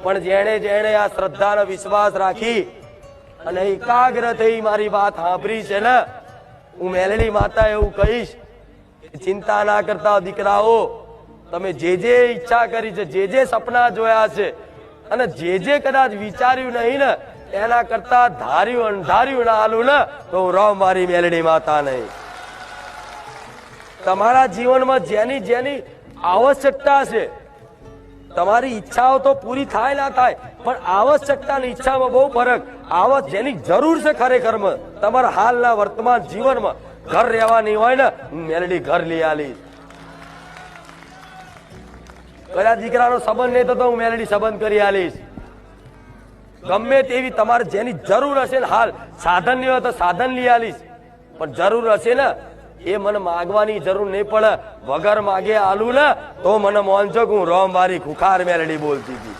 પણ જેણે જેણે આ શ્રદ્ધાનો વિશ્વાસ રાખી અને એકાગ્ર થઈ મારી વાત સાંભળી છે ને, હું મેલડી માતા એવું કહીશ, ચિંતા ના કરતા દીકરાઓ, તમે જે ઈચ્છા કરી છે, જે સપના જોયા છે અને જે કદાચ વિચાર્યું નહીં ને, એના કરતા ધાર્યું અંધાર્યું ના હાલું ને તો હું રહું મારી મેલડી માતા નહીં. તમારા જીવનમાં જેની જેની આવશ્યકતા છે, તમારી ઈચ્છાઓ તો પૂરી થાય ના થાય, પણ આવશ્યકતા ની ઈચ્છામાં બહુ ફરક. જેની જરૂર છે ખરેખરમાં તમારા હાલના વર્તમાન જીવનમાં ઘર રહેવાની હોય ને, મેલડી ઘર લઈ આલીશ. કદાચ દીકરાનો સંબંધ નહીં તો હું મેલડી સંબંધ કરી આલીશ. ગમે તેવી તમારે જેની જરૂર હશે ને, હાલ સાધન નહીં હોય તો સાધન લઈ આલીશ, પણ જરૂર હશે ને એ મને માગવાની જરૂર નહીં પડે. વગર માગે આલુ ને તો મને મોનજો કે હું રોમ મારી ખુખાર મેલડી બોલતી હતી.